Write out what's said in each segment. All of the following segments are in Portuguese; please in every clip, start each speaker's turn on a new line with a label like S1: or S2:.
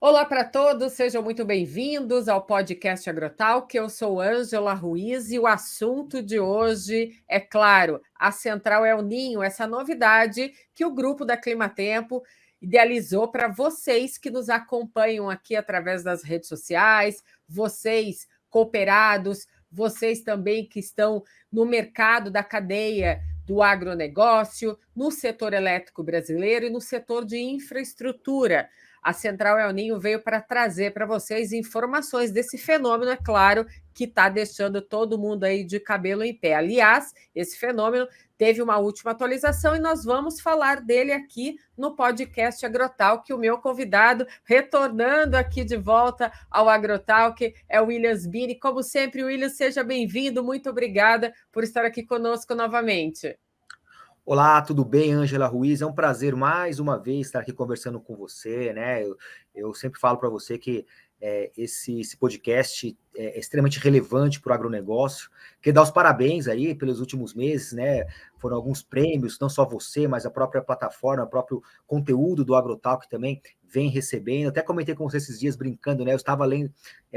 S1: Olá para todos, sejam muito bem-vindos ao podcast Agrotalk. Eu sou Ângela Ruiz e o assunto de hoje é, claro, a Central El Ninho, essa novidade que o grupo da Climatempo idealizou para vocês que nos acompanham aqui através das redes sociais, vocês cooperados, vocês também que estão no mercado da cadeia do agronegócio, no setor elétrico brasileiro e no setor de infraestrutura. A Central El Ninho veio para trazer para vocês informações desse fenômeno, é claro, que está deixando todo mundo aí de cabelo em pé. Aliás, esse fenômeno teve uma última atualização e nós vamos falar dele aqui no podcast Agrotalk. O meu convidado, retornando aqui de volta ao Agrotalk, é o Williams Bini. Como sempre, Williams, seja bem-vindo. Muito obrigada por estar aqui conosco novamente.
S2: Olá, tudo bem, Ângela Ruiz? É um prazer mais uma vez estar aqui conversando com você, né? Eu sempre falo para você que esse podcast é extremamente relevante para o agronegócio. Quero dar os parabéns aí pelos últimos meses, né? Foram alguns prêmios, não só você, mas a própria plataforma, o próprio conteúdo do Agrotalk também vem recebendo. Até comentei com você esses dias brincando, né? Eu estava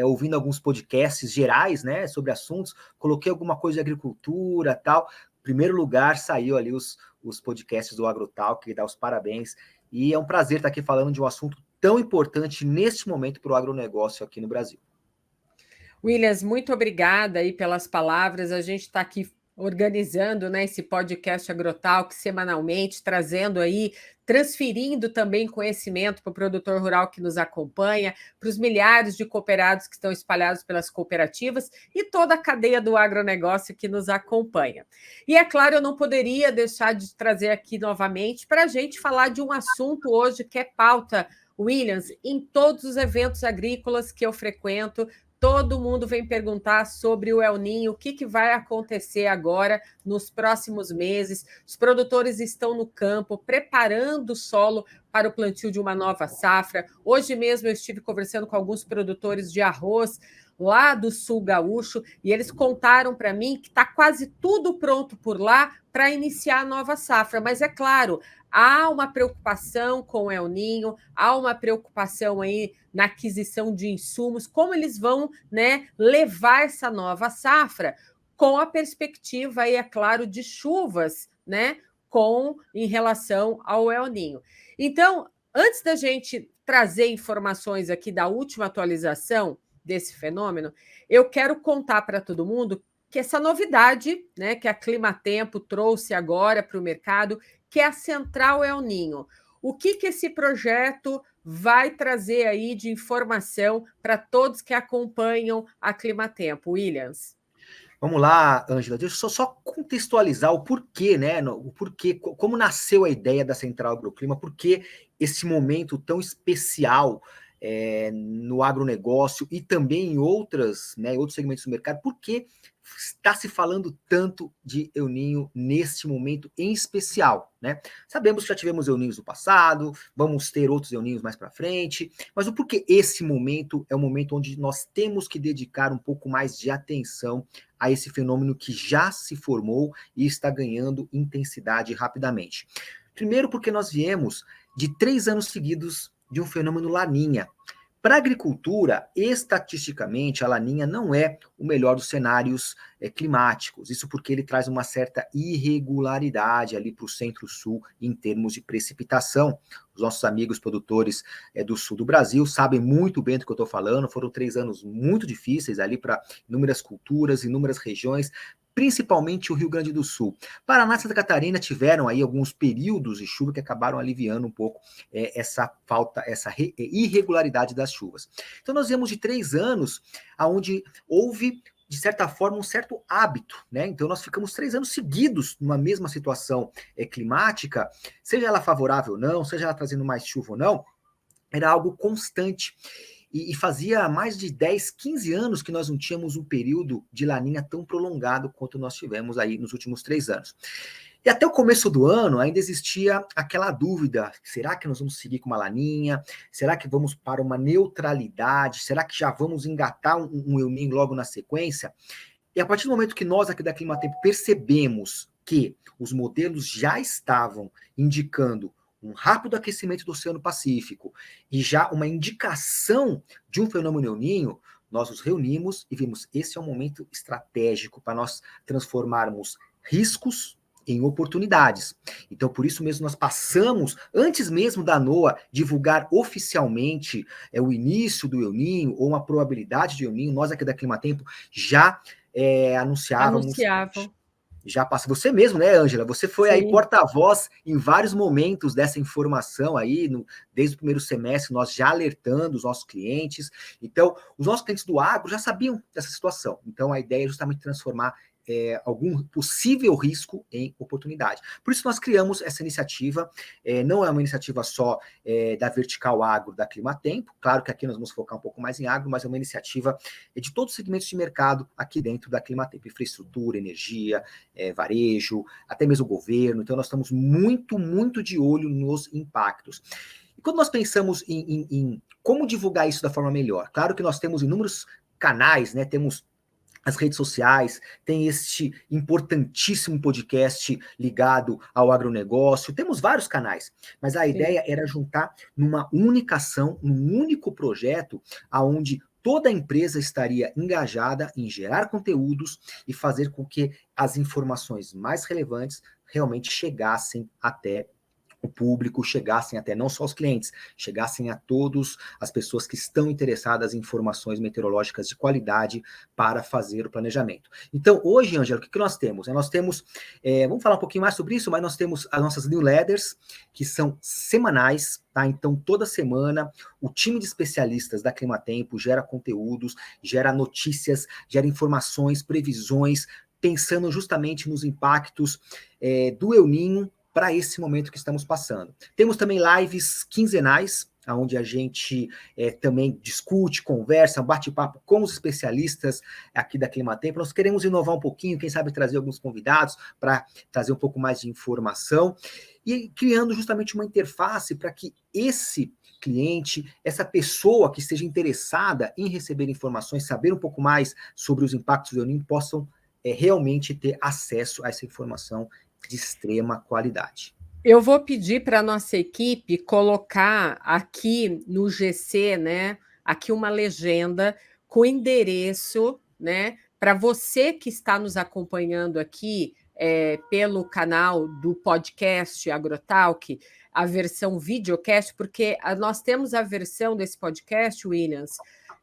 S2: ouvindo alguns podcasts gerais, né? Sobre assuntos, coloquei alguma coisa de agricultura, tal. Primeiro lugar, saiu ali os podcasts do Agrotalk, que dá os parabéns. E é um prazer estar aqui falando de um assunto tão importante neste momento para o agronegócio aqui no Brasil.
S1: Williams, muito obrigada aí pelas palavras. A gente está aqui organizando, né, esse podcast Agrotalk semanalmente, trazendo aí, transferindo também conhecimento para o produtor rural que nos acompanha, para os milhares de cooperados que estão espalhados pelas cooperativas e toda a cadeia do agronegócio que nos acompanha. E é claro, eu não poderia deixar de trazer aqui novamente para a gente falar de um assunto hoje que é pauta, Williams, em todos os eventos agrícolas que eu frequento. Todo mundo vem perguntar sobre o El Ninho, o que vai acontecer agora nos próximos meses. Os produtores estão no campo preparando o solo para o plantio de uma nova safra. Hoje mesmo eu estive conversando com alguns produtores de arroz lá do sul gaúcho e eles contaram para mim que está quase tudo pronto por lá para iniciar a nova safra. Mas é claro, há uma preocupação com o El Ninho, há uma preocupação aí na aquisição de insumos, como eles vão, né, levar essa nova safra com a perspectiva aí, é claro, de chuvas, né, em relação ao El Ninho. Então, antes da gente trazer informações aqui da última atualização desse fenômeno, eu quero contar para todo mundo que essa novidade, né, que a Climatempo trouxe agora para o mercado, que é a Central El Ninho. O que esse projeto vai trazer aí de informação para todos que acompanham a Climatempo, Williams?
S2: Vamos lá, Ângela, deixa eu só contextualizar o porquê, né? O porquê, como nasceu a ideia da Central Agroclima, por que esse momento tão especial no agronegócio e também em outros segmentos do mercado, por que está se falando tanto de El Ninho neste momento em especial, né? Sabemos que já tivemos El Ninhos no passado, vamos ter outros El Ninhos mais para frente, mas o porquê esse momento é o momento onde nós temos que dedicar um pouco mais de atenção a esse fenômeno que já se formou e está ganhando intensidade rapidamente. Primeiro, porque nós viemos de 3 anos seguidos de um fenômeno Laninha. Para a agricultura, estatisticamente, a Laninha não é o melhor dos cenários climáticos. Isso porque ele traz uma certa irregularidade ali para o centro-sul em termos de precipitação. Os nossos amigos produtores do sul do Brasil sabem muito bem do que eu estou falando. Foram 3 anos muito difíceis ali para inúmeras culturas, inúmeras regiões, principalmente o Rio Grande do Sul. Paraná e Santa Catarina tiveram aí alguns períodos de chuva que acabaram aliviando um pouco essa falta, essa irregularidade das chuvas. Então nós viemos de 3 anos onde houve, de certa forma, um certo hábito, né? Então nós ficamos 3 anos seguidos numa mesma situação climática, seja ela favorável ou não, seja ela trazendo mais chuva ou não, era algo constante. E fazia mais de 10, 15 anos que nós não tínhamos um período de laninha tão prolongado quanto nós tivemos aí nos últimos 3 anos. E até o começo do ano ainda existia aquela dúvida, será que nós vamos seguir com uma laninha? Será que vamos para uma neutralidade? Será que já vamos engatar um El Ninho logo na sequência? E a partir do momento que nós aqui da Climatempo percebemos que os modelos já estavam indicando um rápido aquecimento do Oceano Pacífico e já uma indicação de um fenômeno El Niño, nós nos reunimos e vimos esse é um momento estratégico para nós transformarmos riscos em oportunidades. Então, por isso mesmo, nós passamos, antes mesmo da NOAA divulgar oficialmente o início do El Niño ou uma probabilidade de El Niño, nós aqui da Climatempo já anunciávamos. Já passa. Você mesmo, né, Ângela? Você foi Sim. aí porta-voz em vários momentos dessa informação aí, desde o primeiro semestre, nós já alertando os nossos clientes. Então, os nossos clientes do agro já sabiam dessa situação. Então, a ideia é justamente transformar algum possível risco em oportunidade. Por isso nós criamos essa iniciativa, não é uma iniciativa só da Vertical Agro, da Climatempo, claro que aqui nós vamos focar um pouco mais em agro, mas é uma iniciativa de todos os segmentos de mercado aqui dentro da Climatempo, infraestrutura, energia, varejo, até mesmo governo, então nós estamos muito, muito de olho nos impactos. E quando nós pensamos em como divulgar isso da forma melhor, claro que nós temos inúmeros canais, né, temos as redes sociais, tem este importantíssimo podcast ligado ao agronegócio, temos vários canais, mas a ideia era juntar numa única ação, num único projeto, aonde toda a empresa estaria engajada em gerar conteúdos e fazer com que as informações mais relevantes realmente chegassem até o público, chegassem até não só os clientes, chegassem a todas as pessoas que estão interessadas em informações meteorológicas de qualidade para fazer o planejamento. Então, hoje, Ângela, o que nós temos? Nós temos, vamos falar um pouquinho mais sobre isso, mas nós temos as nossas newsletters, que são semanais, tá? Então, toda semana, o time de especialistas da Climatempo gera conteúdos, gera notícias, gera informações, previsões, pensando justamente nos impactos do El Niño, para esse momento que estamos passando. Temos também lives quinzenais, onde a gente também discute, conversa, bate papo com os especialistas aqui da Climatempo. Nós queremos inovar um pouquinho, quem sabe trazer alguns convidados para trazer um pouco mais de informação e criando justamente uma interface para que esse cliente, essa pessoa que esteja interessada em receber informações, saber um pouco mais sobre os impactos do El Niño, possam realmente ter acesso a essa informação de extrema qualidade.
S1: Eu vou pedir para a nossa equipe colocar aqui no GC, né, aqui uma legenda com endereço, né, para você que está nos acompanhando aqui pelo canal do podcast Agrotalk, a versão videocast, porque nós temos a versão desse podcast, Williams,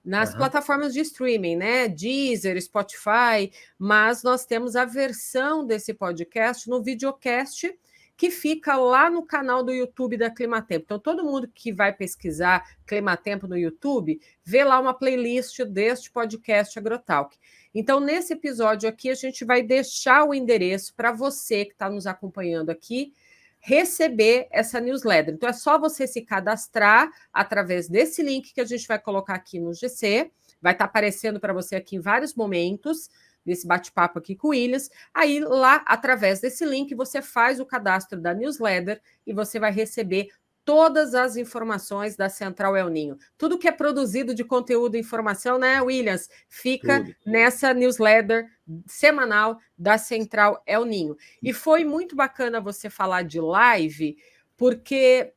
S1: nas plataformas de streaming, né? Deezer, Spotify, mas nós temos a versão desse podcast no videocast que fica lá no canal do YouTube da Climatempo. Então, todo mundo que vai pesquisar Climatempo no YouTube, vê lá uma playlist deste podcast Agrotalk. Então, nesse episódio aqui, a gente vai deixar o endereço para você que está nos acompanhando aqui, receber essa newsletter. Então, é só você se cadastrar através desse link que a gente vai colocar aqui no GC, vai estar aparecendo para você aqui em vários momentos, desse bate-papo aqui com o Williams. Aí, lá, através desse link, você faz o cadastro da newsletter e você vai receber todas as informações da Central El Niño. Tudo que é produzido de conteúdo e informação, né, Williams, fica nessa newsletter semanal da Central El Niño. E foi muito bacana você falar de live, porque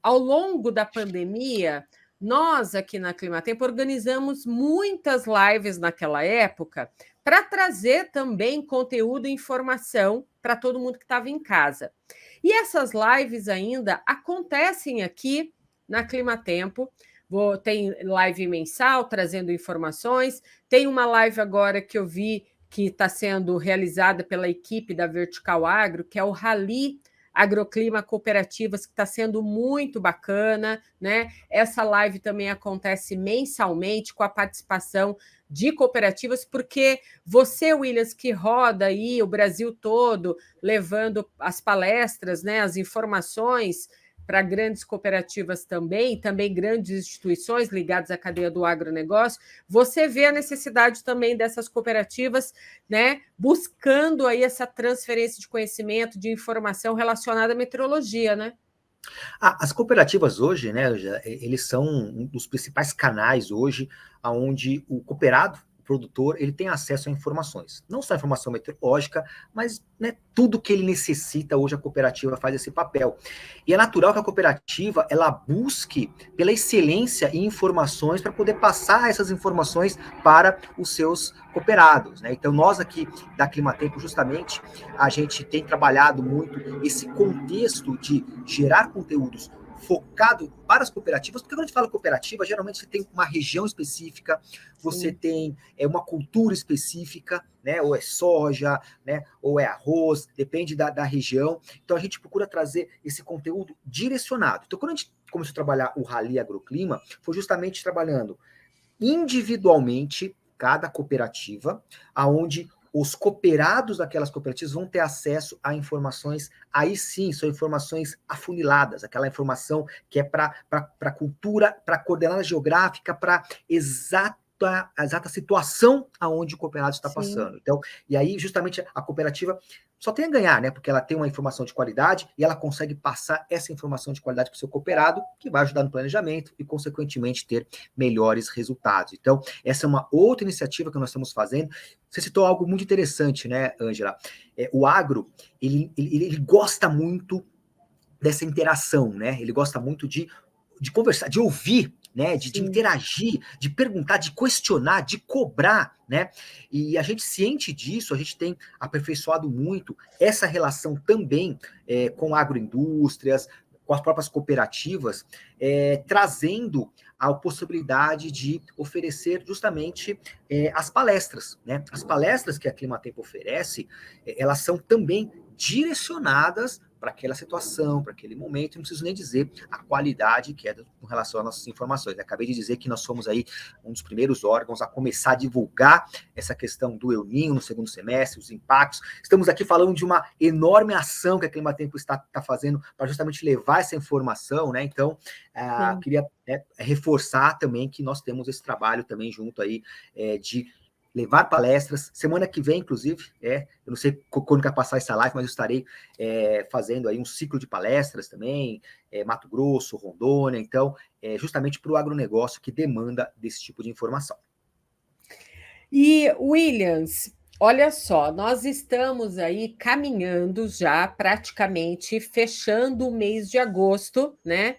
S1: ao longo da pandemia, nós aqui na Climatempo organizamos muitas lives naquela época para trazer também conteúdo e informação para todo mundo que estava em casa. E essas lives ainda acontecem aqui na Climatempo. Tem live mensal trazendo informações. Tem uma live agora que eu vi que está sendo realizada pela equipe da Vertical Agro, que é o Rally Agroclima Cooperativas, que está sendo muito bacana, né? Essa live também acontece mensalmente com a participação de cooperativas, porque você, Williams, que roda aí o Brasil todo, levando as palestras, né, as informações para grandes cooperativas também grandes instituições ligadas à cadeia do agronegócio, você vê a necessidade também dessas cooperativas, né, buscando aí essa transferência de conhecimento, de informação relacionada à meteorologia, né?
S2: As cooperativas hoje, né, eles são um dos principais canais hoje, onde o cooperado, produtor ele tem acesso a informações, não só a informação meteorológica, mas, né, tudo que ele necessita, hoje a cooperativa faz esse papel. E é natural que a cooperativa ela busque pela excelência em informações para poder passar essas informações para os seus cooperados, né? Então nós aqui da Climatempo, justamente, a gente tem trabalhado muito esse contexto de gerar conteúdos focado para as cooperativas, porque quando a gente fala cooperativa, geralmente você tem uma região específica, você tem uma cultura específica, né? Ou é soja, né? Ou é arroz, depende da região. Então a gente procura trazer esse conteúdo direcionado. Então quando a gente começou a trabalhar o Rally Agroclima, foi justamente trabalhando individualmente cada cooperativa, aonde os cooperados daquelas cooperativas vão ter acesso a informações, aí sim, são informações afuniladas, aquela informação que é para a cultura, para coordenada geográfica, para a exata situação aonde o cooperado está passando. Então, e aí, justamente, a cooperativa só tem a ganhar, né? Porque ela tem uma informação de qualidade e ela consegue passar essa informação de qualidade para o seu cooperado, que vai ajudar no planejamento e, consequentemente, ter melhores resultados. Então, essa é uma outra iniciativa que nós estamos fazendo. Você citou algo muito interessante, né, Ângela? O agro, ele gosta muito dessa interação, né? Ele gosta muito de conversar, de ouvir, né, de interagir, de perguntar, de questionar, de cobrar, né? E a gente ciente disso, a gente tem aperfeiçoado muito essa relação também com agroindústrias, com as próprias cooperativas, trazendo a possibilidade de oferecer justamente as palestras, né? As palestras que a Climatempo oferece, elas são também direcionadas para aquela situação, para aquele momento, não preciso nem dizer a qualidade que é com relação às nossas informações. Acabei de dizer que nós somos aí um dos primeiros órgãos a começar a divulgar essa questão do El Niño no segundo semestre, os impactos. Estamos aqui falando de uma enorme ação que a Climatempo está fazendo para justamente levar essa informação, né? Então, queria reforçar também que nós temos esse trabalho também junto aí de levar palestras. Semana que vem, inclusive, eu não sei quando vai passar essa live, mas eu estarei fazendo aí um ciclo de palestras também, Mato Grosso, Rondônia, então, justamente para o agronegócio que demanda desse tipo de informação.
S1: E, Williams, olha só, nós estamos aí caminhando já, praticamente fechando o mês de agosto, né?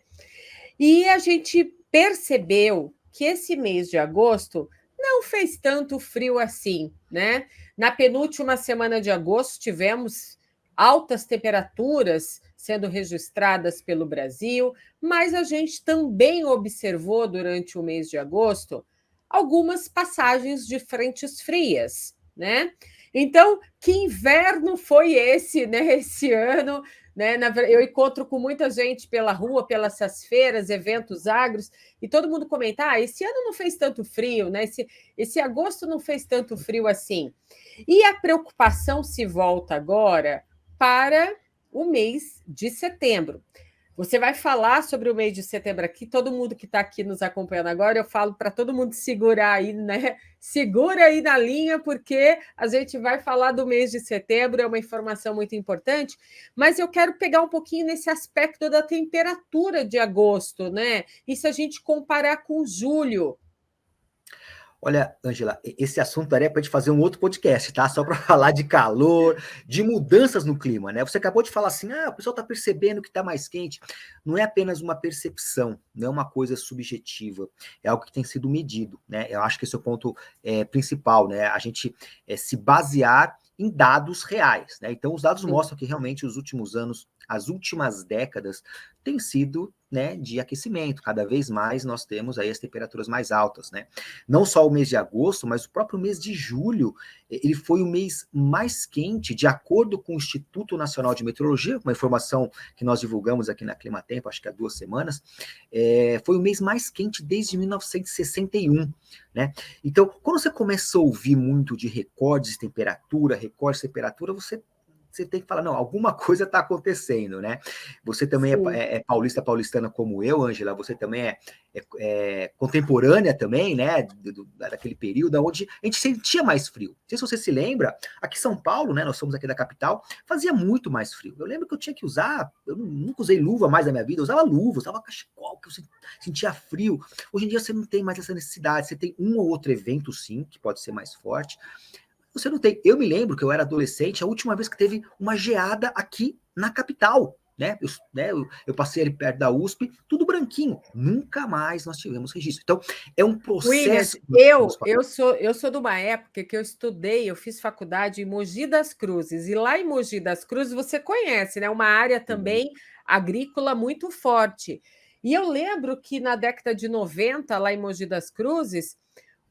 S1: E a gente percebeu que esse mês de agosto não fez tanto frio assim, né? Na penúltima semana de agosto, tivemos altas temperaturas sendo registradas pelo Brasil, mas a gente também observou durante o mês de agosto algumas passagens de frentes frias, né? Então, que inverno foi esse, né? Esse ano, né? Eu encontro com muita gente pela rua, pelas feiras, eventos agros, e todo mundo comenta: esse ano não fez tanto frio, né? Esse agosto não fez tanto frio assim. E a preocupação se volta agora para o mês de setembro. Você vai falar sobre o mês de setembro aqui, todo mundo que está aqui nos acompanhando agora, eu falo para todo mundo segurar aí, né? Segura aí na linha, porque a gente vai falar do mês de setembro, é uma informação muito importante, mas eu quero pegar um pouquinho nesse aspecto da temperatura de agosto, né? E se a gente comparar com julho.
S2: Olha, Ângela, esse assunto daria para a gente fazer um outro podcast, tá? Só para falar de calor, de mudanças no clima, né? Você acabou de falar assim, o pessoal está percebendo que está mais quente. Não é apenas uma percepção, não é uma coisa subjetiva, é algo que tem sido medido, né? Eu acho que esse é o ponto principal, né? A gente se basear em dados reais, né? Então, os dados mostram que realmente os últimos anos, as últimas décadas, têm sido, né, de aquecimento. Cada vez mais nós temos aí as temperaturas mais altas, né? Não só o mês de agosto, mas o próprio mês de julho, ele foi o mês mais quente, de acordo com o Instituto Nacional de Meteorologia, uma informação que nós divulgamos aqui na Climatempo, acho que há 2 semanas, foi o mês mais quente desde 1961, né? Então, quando você começa a ouvir muito de recordes de temperatura, você tem que falar, não, alguma coisa está acontecendo, né? Você também é paulistana como eu, Ângela, você também é contemporânea também, né, daquele período onde a gente sentia mais frio. Não sei se você se lembra, aqui em São Paulo, né, nós somos aqui da capital, fazia muito mais frio. Eu lembro que eu tinha que usar, eu nunca usei luva mais na minha vida, eu usava luva, usava cachecol, que eu sentia frio. Hoje em dia você não tem mais essa necessidade, você tem um ou outro evento, sim, que pode ser mais forte. Você não tem. Eu me lembro que eu era adolescente, a última vez que teve uma geada aqui na capital, né? Eu passei ali perto da USP, tudo branquinho. Nunca mais nós tivemos registro. Então, é um
S1: Williams,
S2: processo que nós
S1: eu,
S2: estamos
S1: eu sou eu sou de uma época que eu estudei, eu fiz faculdade em Mogi das Cruzes, e lá em Mogi das Cruzes você conhece, né? Uma área
S2: fazendo.
S1: também agrícola muito forte. E eu lembro que na década de 90, lá em Mogi das Cruzes,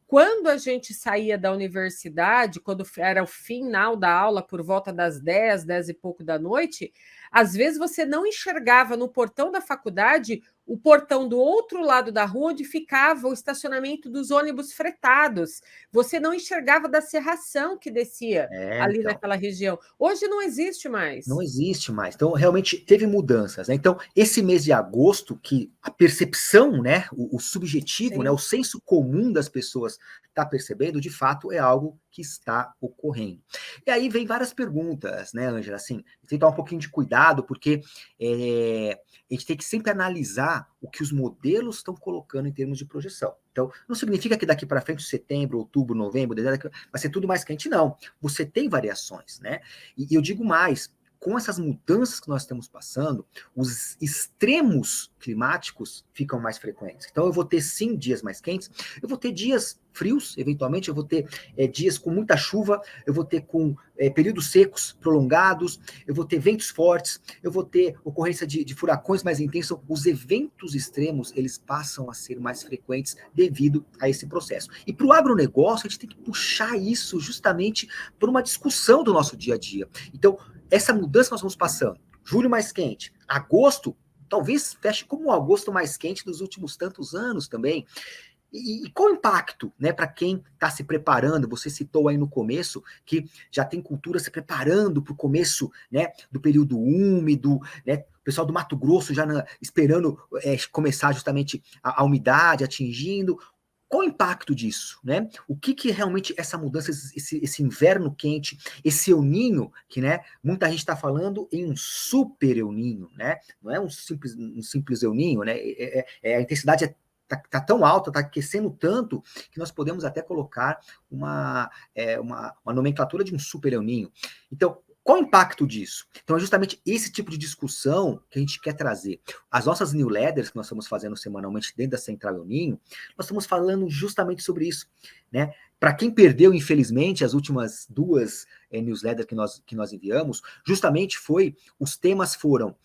S1: quando a gente saía da universidade, quando era o final da aula, por volta das 10, 10 e pouco da noite, às vezes você não enxergava no portão da faculdade o portão do outro lado da rua, onde ficava o estacionamento dos ônibus fretados. Você não enxergava da serração que descia ali
S2: Então.
S1: naquela região. Hoje não existe
S2: Não
S1: mais.
S2: existe mais. Então, realmente, teve mudanças, né? Então, esse mês de agosto, que a percepção, né, o subjetivo, né, o
S1: Sim.
S2: senso comum das pessoas está percebendo, de fato, é algo que está ocorrendo. E aí vem várias perguntas, né, Ângela? Assim, tem que tomar um pouquinho de cuidado, porque a gente tem que sempre analisar o que os modelos estão colocando em termos de projeção. Então, não significa que daqui para frente, setembro, outubro, novembro, dezembro, vai ser tudo mais quente, não. Você tem variações, né? E eu digo mais, com essas mudanças que nós estamos passando, os extremos climáticos ficam mais frequentes. Então, eu vou ter, sim, dias mais quentes, eu vou ter dias frios, eventualmente, eu vou ter dias com muita chuva, eu vou ter com períodos secos prolongados, eu vou ter ventos fortes, eu vou ter ocorrência de furacões mais intensos. Os eventos extremos, eles passam a ser mais frequentes devido a esse processo. E para o agronegócio, a gente tem que puxar isso justamente por uma discussão do nosso dia a dia. Então, essa mudança que nós vamos passando, julho mais quente, agosto, talvez feche como o agosto mais quente dos últimos tantos anos também. E qual o impacto, né, para quem está se preparando? Você citou aí no começo que já tem cultura se preparando para o começo, né, do período úmido, né? O pessoal do Mato Grosso já esperando começar justamente a umidade atingindo. Qual o impacto disso, né? O que realmente essa mudança, esse inverno quente, esse El Niño, que, né, muita gente está falando em um super El Niño, né? Não é um simples El Niño, né? A intensidade tá tão alta, está aquecendo tanto, que nós podemos até colocar uma nomenclatura de um super El Niño. Então, qual o impacto disso? Então, é justamente esse tipo de discussão que a gente quer trazer. As nossas newsletters que nós estamos fazendo semanalmente dentro da Central El Niño, nós estamos falando justamente sobre isso, né? Para quem perdeu, infelizmente, as últimas duas newsletters que nós enviamos, justamente os temas foram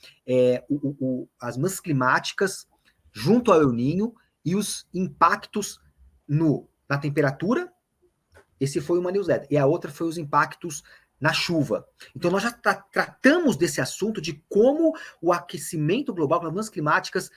S2: as mudanças climáticas junto ao El Niño e os impactos na temperatura. Esse foi uma newsletter. E a outra foi os impactos na chuva. Então, nós já tratamos desse assunto de como o aquecimento global, as mudanças climáticas,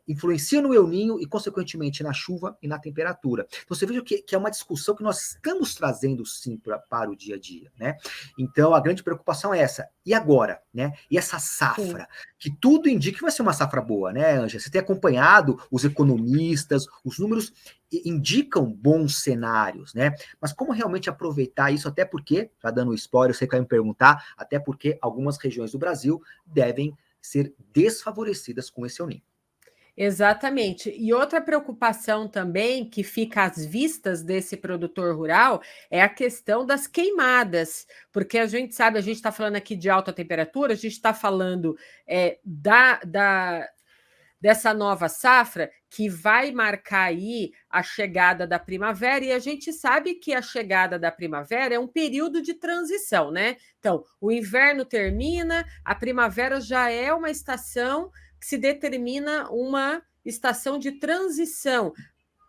S2: influenciam no El Niño e, consequentemente, na chuva e na temperatura. Então, você veja que é uma discussão que nós estamos trazendo, sim, para o dia a dia, né? Então, a grande preocupação é essa. E agora, né? E essa safra? Sim. Que tudo indica que vai ser uma safra boa, né, Ângela? Você tem acompanhado os economistas, os números indicam bons cenários, né? Mas como realmente aproveitar isso, até porque, já dando um spoiler, você quer me perguntar, até porque algumas regiões do Brasil devem ser desfavorecidas com esse El Niño.
S1: Exatamente. E outra preocupação também que fica às vistas desse produtor rural é a questão das queimadas, porque a gente sabe, a gente está falando aqui de alta temperatura, a gente está falando dessa nova safra que vai marcar aí a chegada da primavera, e a gente sabe que a chegada da primavera é um período de transição, né? Então, o inverno termina, a primavera já é uma estação que se determina uma estação de transição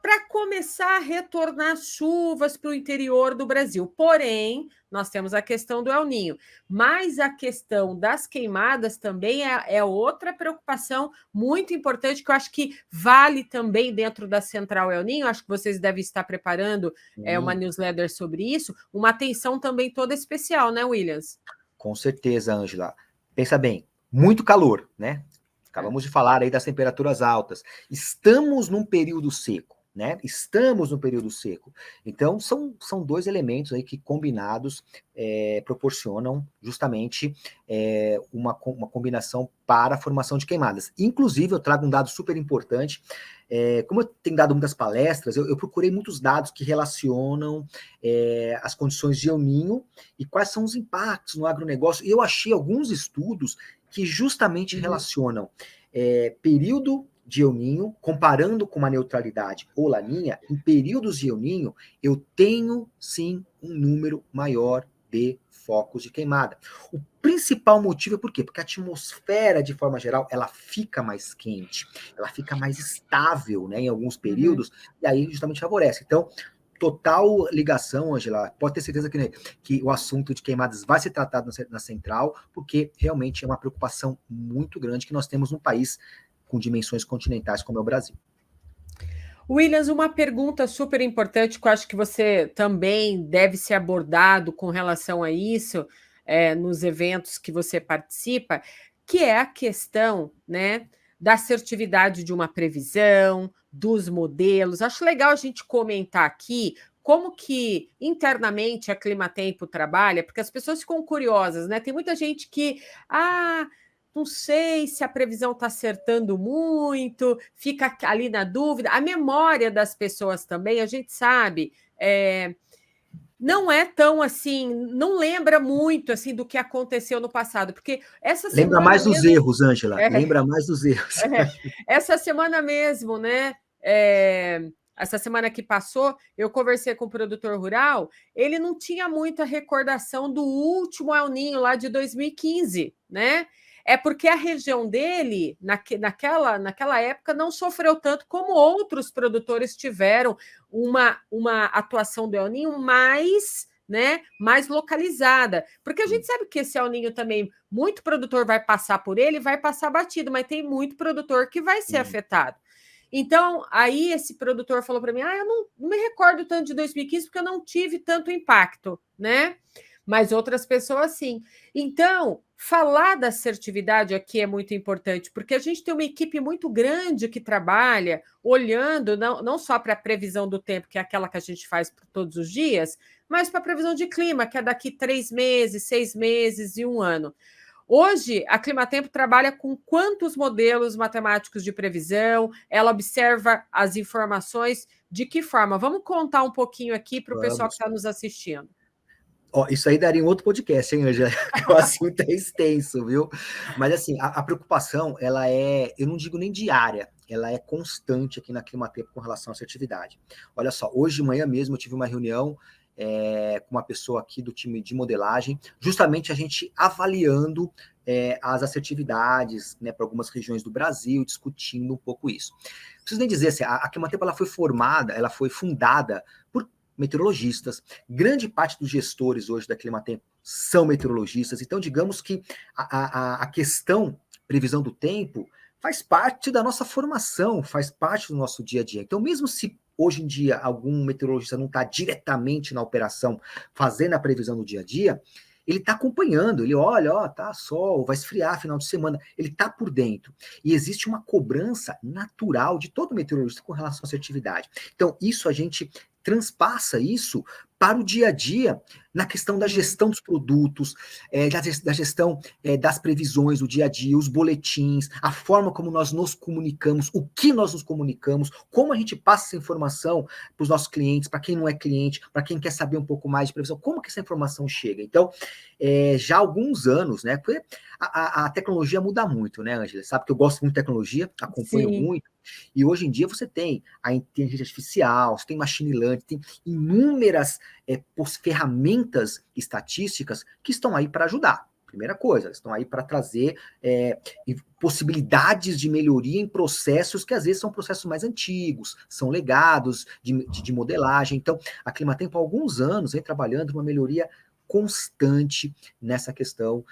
S1: para começar a retornar chuvas para o interior do Brasil. Porém, nós temos a questão do El Niño, mas a questão das queimadas também é outra preocupação muito importante, que eu acho que vale também dentro da Central El Niño. Acho que vocês devem estar preparando uma newsletter sobre isso, uma atenção também toda especial, né, Williams?
S2: Com certeza, Ângela. Pensa bem, muito calor, né? Acabamos de falar aí das temperaturas altas. Estamos num período seco, né? Estamos no período seco. Então, são dois elementos aí que, combinados, proporcionam justamente uma combinação para a formação de queimadas. Inclusive, eu trago um dado super importante. Como eu tenho dado muitas palestras, eu procurei muitos dados que relacionam as condições de El Niño e quais são os impactos no agronegócio. E eu achei alguns estudos que justamente relacionam período de El Niño, comparando com uma neutralidade ou Laninha. Em períodos de El Niño, eu tenho, sim, um número maior de focos de queimada. O principal motivo é por quê? Porque a atmosfera, de forma geral, ela fica mais quente, ela fica mais estável, né, em alguns períodos, e aí justamente favorece. Então, total ligação, Angela, pode ter certeza que o assunto de queimadas vai ser tratado na central, porque realmente é uma preocupação muito grande que nós temos num país com dimensões continentais como é o Brasil.
S1: Williams, uma pergunta super importante que eu acho que você também deve ser abordado com relação a isso, nos eventos que você participa, que é a questão, né, da assertividade de uma previsão, dos modelos. Acho legal a gente comentar aqui como que internamente a Climatempo trabalha, porque as pessoas ficam curiosas, né? Tem muita gente que, não sei se a previsão está acertando muito, fica ali na dúvida. A memória das pessoas também, a gente sabe, não é tão assim, não lembra muito assim do que aconteceu no passado, porque essa
S2: Lembra
S1: semana
S2: mais dos
S1: mesmo,
S2: erros, Ângela, lembra mais dos erros.
S1: essa semana mesmo, né? Essa semana que passou, eu conversei com o produtor rural, ele não tinha muita recordação do último El Niño lá de 2015, né? É porque a região dele, naquela época, não sofreu tanto como outros produtores tiveram uma atuação do El Niño mais, né, mais localizada. Porque a gente sabe que esse El Niño também, muito produtor vai passar por ele, vai passar batido, mas tem muito produtor que vai ser afetado. Então, aí esse produtor falou para mim, eu não me recordo tanto de 2015 porque eu não tive tanto impacto, né? Mas outras pessoas sim. Então, falar da assertividade aqui é muito importante, porque a gente tem uma equipe muito grande que trabalha olhando não só para a previsão do tempo, que é aquela que a gente faz todos os dias, mas para a previsão de clima, que é daqui 3 meses, 6 meses e 1 ano. Hoje, a Climatempo trabalha com quantos modelos matemáticos de previsão? Ela observa as informações de que forma? Vamos contar um pouquinho aqui para o pessoal que está nos assistindo.
S2: Isso aí daria um outro podcast, hein, Angela? O assunto é extenso, viu? Mas, assim, a preocupação, ela eu não digo nem diária, ela é constante aqui na Climatempo com relação à assertividade. Olha só, hoje de manhã mesmo eu tive uma reunião com uma pessoa aqui do time de modelagem, justamente a gente avaliando as assertividades, né, para algumas regiões do Brasil, discutindo um pouco isso. Não preciso nem dizer, assim, a Climatempo ela foi fundada por meteorologistas. Grande parte dos gestores hoje da Climatempo são meteorologistas. Então, digamos que a questão previsão do tempo faz parte da nossa formação, faz parte do nosso dia a dia. Então, mesmo se hoje em dia algum meteorologista não está diretamente na operação fazendo a previsão do dia a dia, ele está acompanhando, ele olha, tá sol, vai esfriar final de semana, ele está por dentro. E existe uma cobrança natural de todo meteorologista com relação à assertividade. Então, isso a gente transpassa isso para o dia a dia, na questão da gestão dos produtos, da gestão das previsões do dia a dia, os boletins, a forma como nós nos comunicamos, o que nós nos comunicamos, como a gente passa essa informação para os nossos clientes, para quem não é cliente, para quem quer saber um pouco mais de previsão, como que essa informação chega. Então, já há alguns anos, né, porque a tecnologia muda muito, né, Ângela? Sabe que eu gosto muito de tecnologia, acompanho muito, e hoje em dia você tem a inteligência artificial, você tem machine learning, tem inúmeras ferramentas estatísticas que estão aí para ajudar. Primeira coisa, estão aí para trazer possibilidades de melhoria em processos que às vezes são processos mais antigos, são legados de modelagem. Então, a Climatempo há alguns anos vem trabalhando uma melhoria constante nessa questão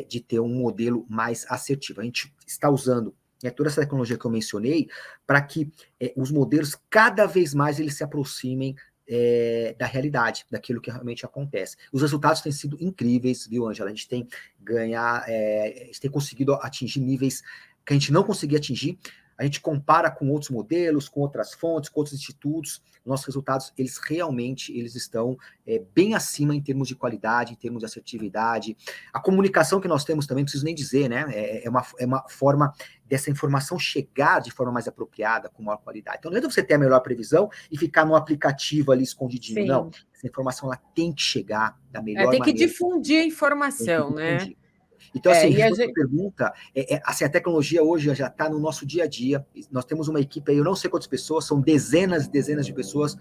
S2: de ter um modelo mais assertivo. A gente está usando toda essa tecnologia que eu mencionei para que os modelos cada vez mais eles se aproximem da realidade, daquilo que realmente acontece. Os resultados têm sido incríveis, viu, Angela? A gente tem conseguido atingir níveis que a gente não conseguia atingir. a gente compara com outros modelos, com outras fontes, com outros institutos, nossos resultados, eles estão bem acima em termos de qualidade, em termos de assertividade. A comunicação que nós temos também, não preciso nem dizer, né? É uma forma dessa informação chegar de forma mais apropriada, com maior qualidade. Então, não é você ter a melhor previsão e ficar no aplicativo ali escondidinho,
S1: Sim.
S2: não. Essa informação ela tem que chegar da melhor
S1: tem que
S2: maneira.
S1: difundir a informação, né?
S2: Então, assim,
S1: e a
S2: respondendo a
S1: gente...
S2: pergunta, assim, a tecnologia hoje já está no nosso dia a dia. Nós temos uma equipe aí, eu não sei quantas pessoas, são dezenas e dezenas de pessoas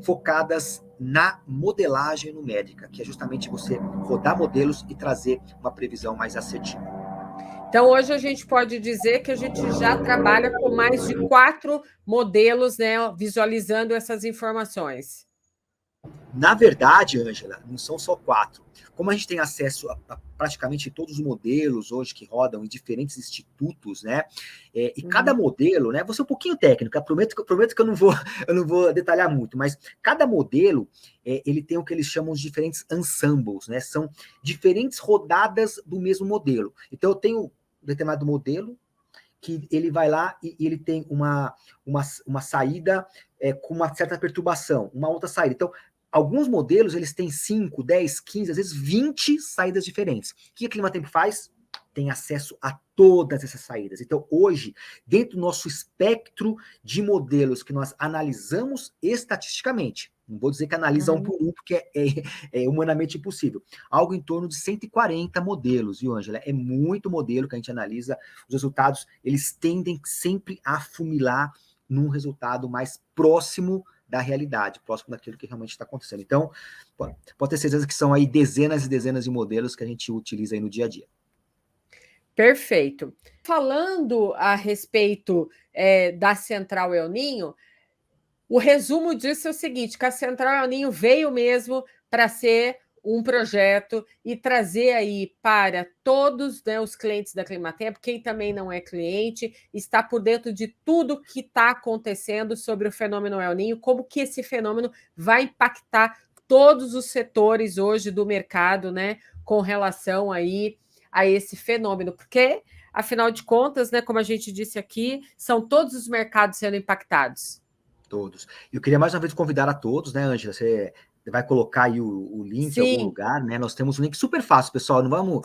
S2: focadas na modelagem numérica, que é justamente você rodar modelos e trazer uma previsão mais assertiva.
S1: Então, hoje a gente pode dizer que a gente já trabalha com mais de 4 modelos, né, visualizando essas informações.
S2: Na verdade, Ângela, não são só 4. Como a gente tem acesso a praticamente todos os modelos hoje que rodam em diferentes institutos, né? E cada modelo, né? Vou ser um pouquinho técnico, prometo que eu não vou detalhar muito, mas cada modelo ele tem o que eles chamam de diferentes ensembles, né? São diferentes rodadas do mesmo modelo. Então eu tenho um determinado modelo que ele vai lá e ele tem uma saída com uma certa perturbação, uma outra saída. Então, alguns modelos, eles têm 5, 10, 15, às vezes 20 saídas diferentes. O que a Climatempo faz? Tem acesso a todas essas saídas. Então, hoje, dentro do nosso espectro de modelos que nós analisamos estatisticamente, não vou dizer que analisa um por um, porque é humanamente impossível, algo em torno de 140 modelos, viu, Ângela? É muito modelo que a gente analisa, os resultados, eles tendem sempre a afunilar num resultado mais próximo da realidade, próximo daquilo que realmente está acontecendo. Então, pode ter certeza que são aí dezenas e dezenas de modelos que a gente utiliza aí no dia a dia.
S1: Perfeito. Falando a respeito da Central El Ninho, o resumo disso é o seguinte, que a Central El Ninho veio mesmo para ser um projeto e trazer aí para todos, né, os clientes da Climatempo, quem também não é cliente, está por dentro de tudo que está acontecendo sobre o fenômeno El Ninho, como que esse fenômeno vai impactar todos os setores hoje do mercado, né, com relação aí a esse fenômeno, porque, afinal de contas, né, como a gente disse aqui, são todos os mercados sendo impactados.
S2: Todos. Eu queria mais uma vez convidar a todos, né, Ângela? Você vai colocar aí o link em algum lugar, né? Nós temos um link super fácil, pessoal. Não vamos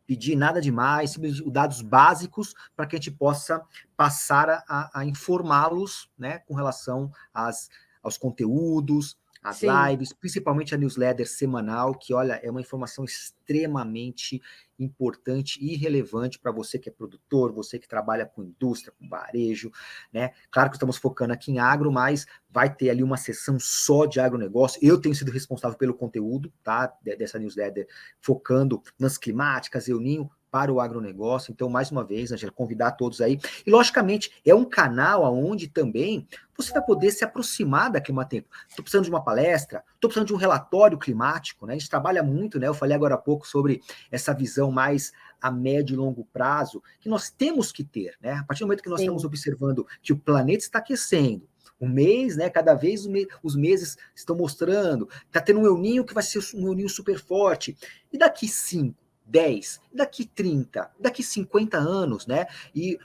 S2: pedir nada demais, simplesmente os dados básicos para que a gente possa passar a informá-los, né, com relação aos conteúdos, às lives, principalmente a newsletter semanal, que, olha, é uma informação extremamente importante e relevante para você que é produtor, você que trabalha com indústria, com varejo, né? Claro que estamos focando aqui em agro, mas vai ter ali uma sessão só de agronegócio. Eu tenho sido responsável pelo conteúdo, tá? Dessa newsletter, focando nas climáticas, El Ninho, para o agronegócio. Então, mais uma vez, Angela, convidar todos aí. E, logicamente, é um canal onde também você vai poder se aproximar da Climatempo. Estou precisando de uma palestra, estou precisando de um relatório climático, né? A gente trabalha muito, né? Eu falei agora há pouco sobre essa visão mais a médio e longo prazo, que nós temos que ter, né? A partir do momento que nós estamos observando que o planeta está aquecendo, um mês, né? Cada vez os meses estão mostrando, está tendo um El Ninho que vai ser um El Ninho super forte. E daqui 5, 10, daqui 30, daqui 50 anos, né? E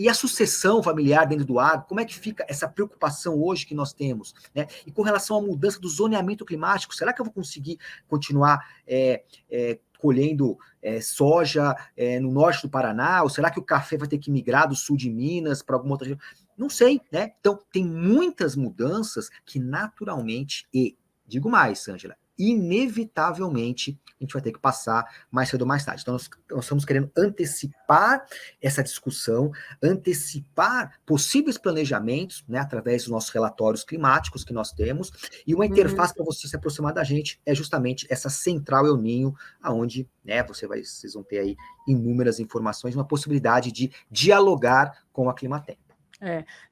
S2: a sucessão familiar dentro do agro, como é que fica essa preocupação hoje que nós temos, né? E com relação à mudança do zoneamento climático, será que eu vou conseguir continuar colhendo soja no norte do Paraná? Ou será que o café vai ter que migrar do sul de Minas para alguma outra região? Não sei, né? Então, tem muitas mudanças que naturalmente, e digo mais, Ângela, inevitavelmente a gente vai ter que passar mais cedo ou mais tarde. Então, nós estamos querendo antecipar essa discussão, antecipar possíveis planejamentos, né, através dos nossos relatórios climáticos que nós temos, e uma interface para você se aproximar da gente é justamente essa Central El Ninho, aonde, né, vocês vão ter aí inúmeras informações, uma possibilidade de dialogar com a Climatempo.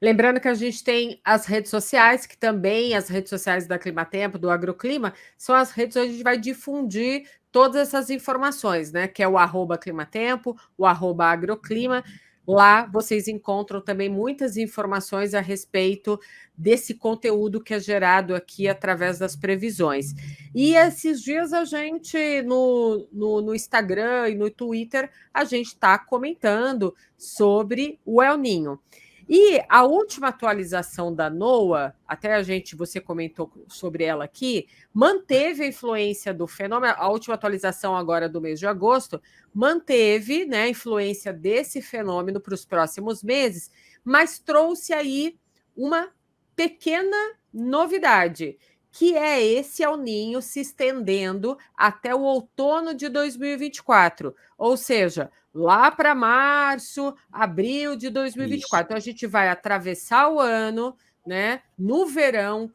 S1: Lembrando que a gente tem as redes sociais, que também as redes sociais da Climatempo, do Agroclima, são as redes onde a gente vai difundir todas essas informações, né? Que é o @climatempo, o @agroclima. Lá vocês encontram também muitas informações a respeito desse conteúdo que é gerado aqui através das previsões. E esses dias a gente, no Instagram e no Twitter, a gente está comentando sobre o El Ninho. E a última atualização da NOAA, até você comentou sobre ela aqui, manteve a influência do fenômeno, a última atualização agora do mês de agosto, manteve, né, a influência desse fenômeno para os próximos meses, mas trouxe aí uma pequena novidade, que é esse El Niño se estendendo até o outono de 2024, ou seja, lá para março, abril de
S2: Isso,
S1: 2024. Então, a gente vai atravessar o ano, né, no verão,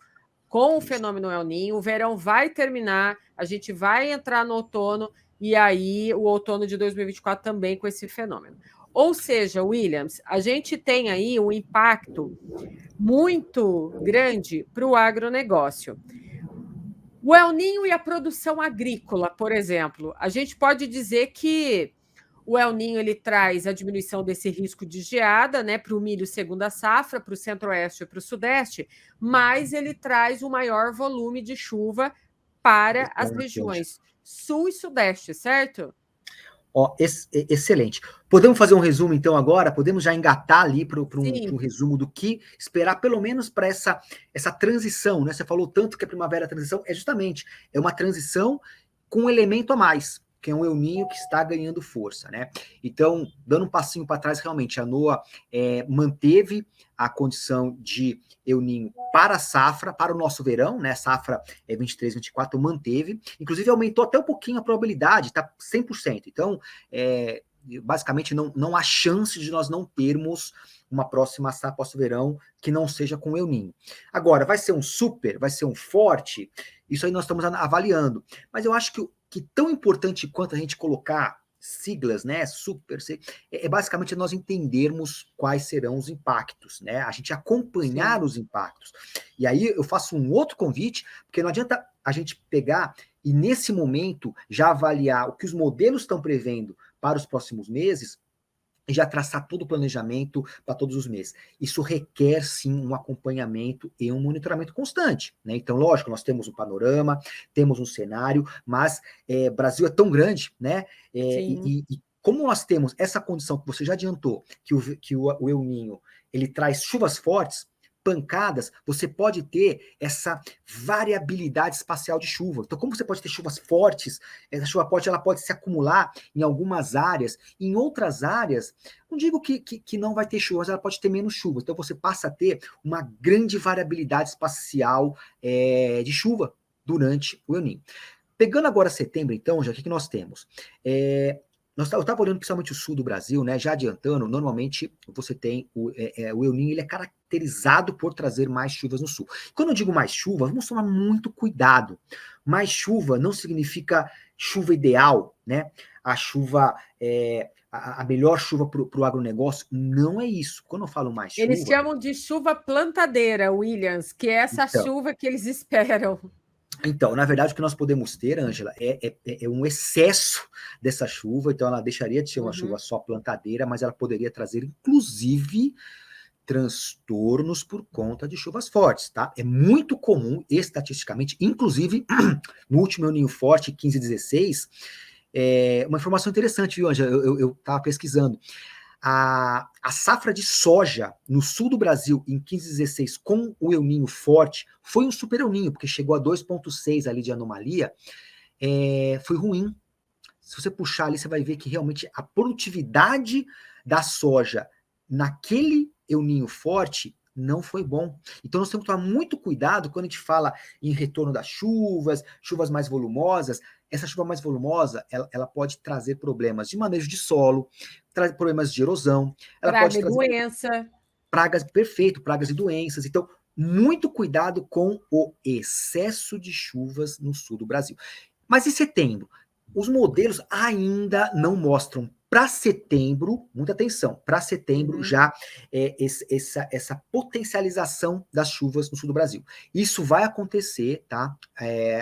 S1: com o
S2: isso.
S1: fenômeno El Niño. O verão vai terminar, a gente vai entrar no outono, e aí o outono de 2024 também com esse fenômeno. Ou seja, Williams, a gente tem aí um impacto muito grande para o agronegócio. O El Niño e a produção agrícola, por exemplo, a gente pode dizer que o El Niño ele traz a diminuição desse risco de geada, né, para o milho segunda safra, para o centro-oeste e para o sudeste, mas ele traz um maior volume de chuva para as regiões sul e sudeste, certo?
S2: Ó, excelente. Podemos fazer um resumo, então, agora? Podemos já engatar ali para um
S1: Sim,
S2: resumo do que esperar, pelo menos para essa transição, né? Você falou tanto que a primavera é a transição, justamente, é uma transição com um elemento a mais, que é um El Niño que está ganhando força, né? Então, dando um passinho para trás, realmente, a NOAA manteve a condição de El Niño para a safra, para o nosso verão, né? Safra 23, 24 manteve, inclusive aumentou até um pouquinho a probabilidade, tá 100%. Então, basicamente não há chance de nós não termos uma próxima safra pós-verão que não seja com El Niño. Agora, vai ser um super, vai ser um forte, isso aí nós estamos avaliando. Mas eu acho que tão importante quanto a gente colocar siglas, né, super, basicamente nós entendermos quais serão os impactos, né, a gente acompanhar
S1: sim.
S2: os impactos. E aí eu faço um outro convite, porque não adianta a gente pegar e nesse momento já avaliar o que os modelos estão prevendo para os próximos meses e já traçar todo o planejamento para todos os meses. Isso requer, sim, um acompanhamento e um monitoramento constante, né? Então, lógico, nós temos um panorama, temos um cenário, mas Brasil é tão grande, né?
S1: Sim.
S2: E como nós temos essa condição que você já adiantou, que o El Niño, ele traz chuvas fortes, pancadas, você pode ter essa variabilidade espacial de chuva. Então, como você pode ter chuvas fortes, essa chuva forte ela pode se acumular em algumas áreas, em outras áreas, não digo que não vai ter chuva, mas ela pode ter menos chuva. Então, você passa a ter uma grande variabilidade espacial de chuva durante o El Niño. Pegando agora setembro, então, já o que nós temos? Eu estava olhando principalmente o sul do Brasil, né? Já adiantando, normalmente você tem o El Niño, ele é caracterizado por trazer mais chuvas no sul. Quando eu digo mais chuva, vamos tomar muito cuidado. Mais chuva não significa chuva ideal, né? A chuva, a melhor chuva para o agronegócio, não é isso. Quando eu falo mais
S1: Eles
S2: chuva,
S1: chamam de chuva plantadeira, Williams, que é essa
S2: então,
S1: chuva que eles esperam.
S2: Então, na verdade, o que nós podemos ter, Ângela, é um excesso dessa chuva, então ela deixaria de ser uma chuva
S1: Uhum.
S2: só plantadeira, mas ela poderia trazer, inclusive, transtornos por conta de chuvas fortes, tá? É muito comum, estatisticamente, inclusive, no último El Niño Forte, 15 e 16, uma informação interessante, viu, Ângela? Eu estava pesquisando. A safra de soja no sul do Brasil em 15 e 16 com o El Niño forte foi um super El Niño, porque chegou a 2,6 ali de anomalia, foi ruim. Se você puxar ali, você vai ver que realmente a produtividade da soja naquele El Niño forte não foi bom. Então nós temos que tomar muito cuidado quando a gente fala em retorno das chuvas, chuvas mais volumosas. Essa chuva mais volumosa, ela pode trazer problemas de manejo de solo, traz problemas de erosão, ela pode
S1: Praga e
S2: trazer
S1: doença.
S2: pragas, perfeito, pragas e doenças. Então, muito cuidado com o excesso de chuvas no sul do Brasil. Mas em setembro, os modelos ainda não mostram para setembro, muita atenção, para setembro
S1: Uhum.
S2: já essa potencialização das chuvas no sul do Brasil. Isso vai acontecer, tá?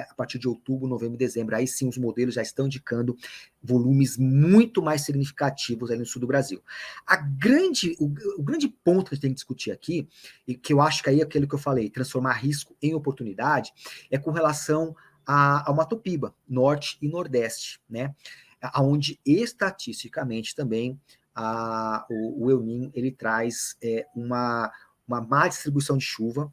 S2: A partir de outubro, novembro, dezembro. Aí sim os modelos já estão indicando volumes muito mais significativos ali no sul do Brasil. O grande ponto que a gente tem que discutir aqui, e que eu acho que aí é aquilo que eu falei, transformar risco em oportunidade, é com relação ao Mato Piba, norte e nordeste, né? Onde estatisticamente também o El Niño ele traz uma má distribuição de chuva,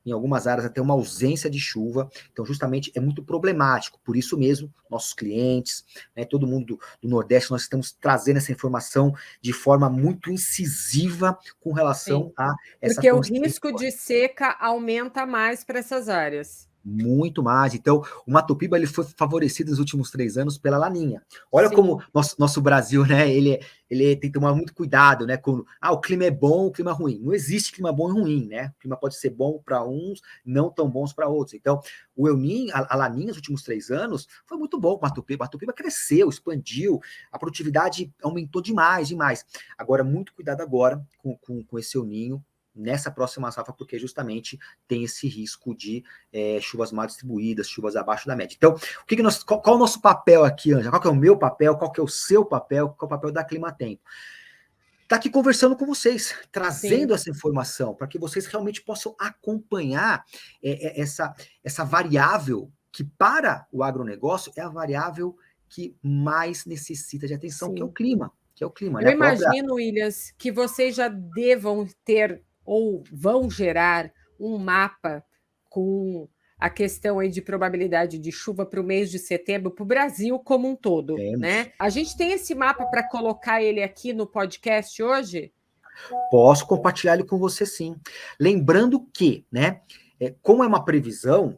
S2: em algumas áreas até uma ausência de chuva, então justamente é muito problemático, por isso mesmo, nossos clientes, né, todo mundo do Nordeste, nós estamos trazendo essa informação de forma muito incisiva com relação
S1: Sim,
S2: a essa
S1: porque o
S2: condição
S1: risco de seca aumenta mais para essas áreas.
S2: muito mais. Então, o Mato Piba ele foi favorecido nos últimos 3 anos pela Laninha. Olha como
S1: Sim,
S2: nosso Brasil, né? Ele tem que tomar muito cuidado, né? Com o clima é bom, o clima é ruim. Não existe clima bom e ruim, né? O clima pode ser bom para uns, não tão bons para outros. Então, o El Niño, a Laninha, nos últimos 3 anos, foi muito bom para o Mato Piba. O Mato Piba cresceu, expandiu, a produtividade aumentou demais, demais. Agora, muito cuidado agora com esse El Niño nessa próxima safra, porque justamente tem esse risco de chuvas mal distribuídas, chuvas abaixo da média. Então, qual é o nosso papel aqui, Ângela? Qual que é o meu papel? Qual que é o seu papel? Qual é o papel da Climatempo? Está aqui conversando com vocês, trazendo
S1: sim,
S2: essa informação para que vocês realmente possam acompanhar essa variável que, para o agronegócio, é a variável que mais necessita de atenção, que é o
S1: sim.
S2: clima, né?
S1: Eu
S2: A própria
S1: imagino, Williams, que vocês já devam ter ou vão gerar um mapa com a questão aí de probabilidade de chuva para o mês de setembro para o Brasil como um todo,
S2: temos.
S1: né? A gente tem esse mapa para colocar ele aqui no podcast hoje?
S2: Posso compartilhar ele com você sim. Lembrando que, né, como é uma previsão,